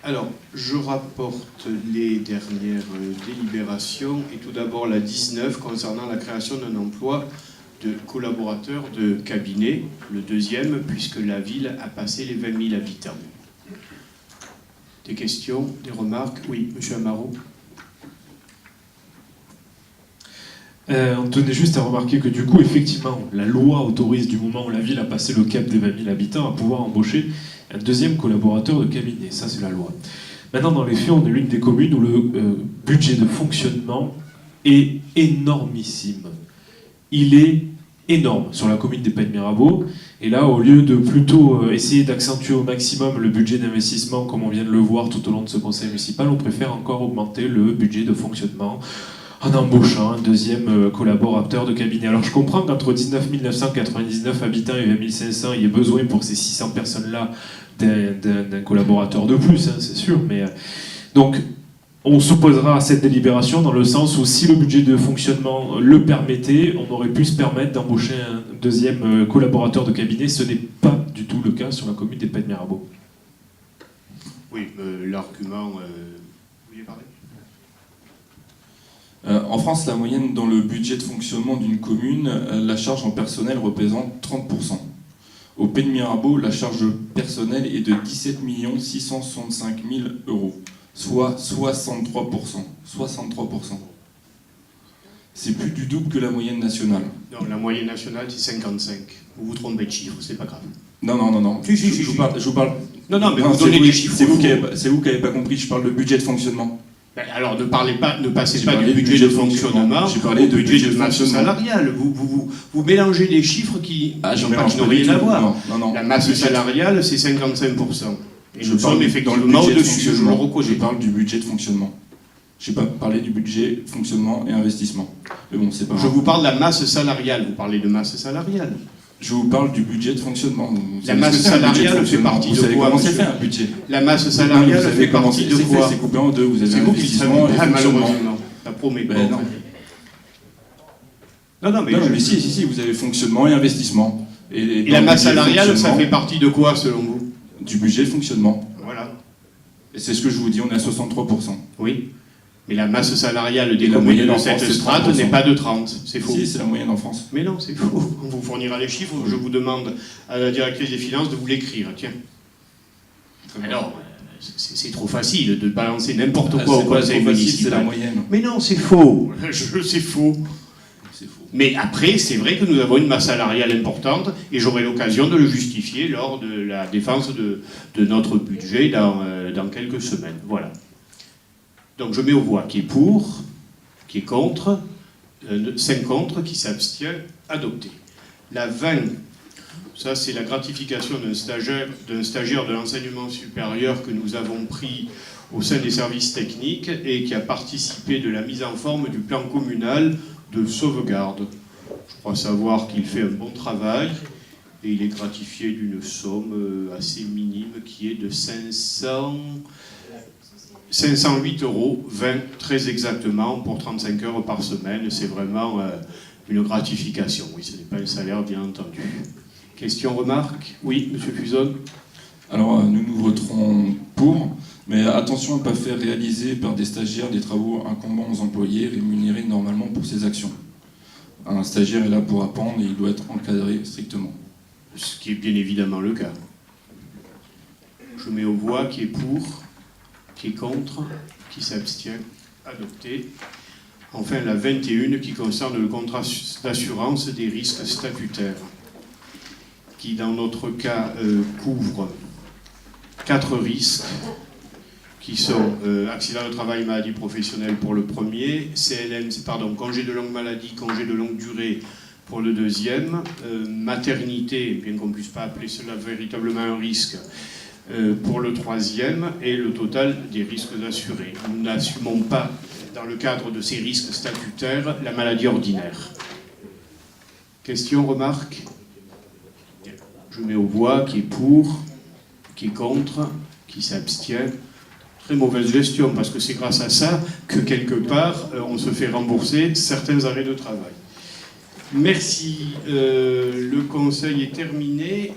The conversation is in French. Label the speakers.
Speaker 1: Alors, je rapporte les dernières délibérations, et tout d'abord la 19 concernant la création d'un emploi de collaborateurs de cabinet, le deuxième, puisque la ville a passé les 20 000 habitants. Des questions, des remarques? Oui, monsieur Amaro.
Speaker 2: On tenait juste à remarquer que du coup, effectivement, la loi autorise, du moment où la ville a passé le cap des 20 000 habitants, à pouvoir embaucher un deuxième collaborateur de cabinet. Ça, c'est la loi. Maintenant, dans les faits, on est l'une des communes où le budget de fonctionnement est énormissime. Il est énorme sur la commune des Pays de Mirabeau. Et là, au lieu de plutôt essayer d'accentuer au maximum le budget d'investissement, comme on vient de le voir tout au long de ce conseil municipal, on préfère encore augmenter le budget de fonctionnement en embauchant un deuxième collaborateur de cabinet. Alors je comprends qu'entre 19 999 habitants et 20 500, il y ait besoin pour ces 600 personnes-là d'un collaborateur de plus, hein, c'est sûr. Mais donc on s'opposera à cette délibération dans le sens où si le budget de fonctionnement le permettait, on aurait pu se permettre d'embaucher un deuxième collaborateur de cabinet. Ce n'est pas du tout le cas sur la commune des Pays de Mirabeau.
Speaker 1: Oui, l'argument... Vous vouliez parler ?
Speaker 3: En France, la moyenne dans le budget de fonctionnement d'une commune, la charge en personnel représente 30%. Au Pays de Mirabeau, la charge personnelle est de 17 665 000 €, soit 63%. 63%. C'est plus du double que la moyenne nationale.
Speaker 1: Non, la moyenne nationale, c'est 55. Vous vous trompez de chiffre, c'est pas grave.
Speaker 3: Non.
Speaker 1: Si,
Speaker 3: je vous parle.
Speaker 1: Non, mais vous donnez des chiffres.
Speaker 3: C'est vous qui n'avez pas compris, je parle de budget de fonctionnement.
Speaker 1: Alors, ne passez pas du budget de fonctionnement au budget de masse salariale. Vous mélangez des chiffres qui n'ont rien à voir.
Speaker 3: Non.
Speaker 1: La masse salariale, c'est 55%. Et
Speaker 3: Je
Speaker 1: nous sommes effectivement au-dessus, je le reconnais.
Speaker 3: Je parle du budget de fonctionnement. Je n'ai pas parlé du budget fonctionnement et investissement. Mais bon, c'est pas grave.
Speaker 1: Je vous parle de la masse salariale. Vous parlez de masse salariale.
Speaker 3: Je vous parle du budget de fonctionnement.
Speaker 1: La masse salariale fait partie de quoi?
Speaker 3: Comment c'est fait un budget?
Speaker 1: La masse salariale fait partie de quoi?
Speaker 3: C'est coupé en deux. Vous avez
Speaker 1: c'est vous qui le savez pas, malheureusement. Ça promet pas. Non, mais
Speaker 3: si, vous avez fonctionnement et investissement.
Speaker 1: Et la masse salariale, ça fait partie de quoi, selon vous?
Speaker 3: Du budget de fonctionnement.
Speaker 1: Voilà.
Speaker 3: Et c'est ce que je vous dis, on est à 63%.
Speaker 1: Oui. Mais la masse salariale des communes de cette strate n'est pas de 30. C'est faux.
Speaker 3: Si, c'est la moyenne en France.
Speaker 1: Mais non, c'est faux. On vous fournira les chiffres. Je vous demande à la directrice des finances de vous l'écrire. Tiens. Alors, c'est trop facile de balancer n'importe quoi au conseil municipal.
Speaker 3: C'est la moyenne.
Speaker 1: Mais non, c'est faux. C'est faux. Mais après, c'est vrai que nous avons une masse salariale importante et j'aurai l'occasion de le justifier lors de la défense de notre budget dans quelques semaines. Voilà. Donc je mets aux voix qui est pour, qui est contre, 5 contre, qui s'abstient, adopté. La 20, ça c'est la gratification d'un stagiaire de l'enseignement supérieur que nous avons pris au sein des services techniques et qui a participé de la mise en forme du plan communal de sauvegarde. Je crois savoir qu'il fait un bon travail et il est gratifié d'une somme assez minime qui est de 508,20 €, très exactement, pour 35 heures par semaine. C'est vraiment une gratification. Oui, ce n'est pas un salaire, bien entendu. Question, remarque? Oui, monsieur Fuson.
Speaker 3: Alors, nous voterons pour, mais attention à ne pas faire réaliser par des stagiaires des travaux incombants aux employés rémunérés normalement pour ces actions. Un stagiaire est là pour apprendre et il doit être encadré strictement.
Speaker 1: Ce qui est bien évidemment le cas. Je mets aux voix qui est pour, qui est contre, qui s'abstient, adopté. Enfin, la 21 qui concerne le contrat d'assurance des risques statutaires, qui dans notre cas couvre 4 risques, qui sont accident de travail, maladie professionnelle pour le premier, congé de longue maladie, congé de longue durée pour le deuxième, maternité, bien qu'on ne puisse pas appeler cela véritablement un risque, pour le troisième, et le total des risques assurés. Nous n'assumons pas, dans le cadre de ces risques statutaires, la maladie ordinaire. Question, remarque? Je mets aux voix qui est pour, qui est contre, qui s'abstient. Très mauvaise gestion, parce que c'est grâce à ça que, quelque part, on se fait rembourser certains arrêts de travail. Merci. Le conseil est terminé.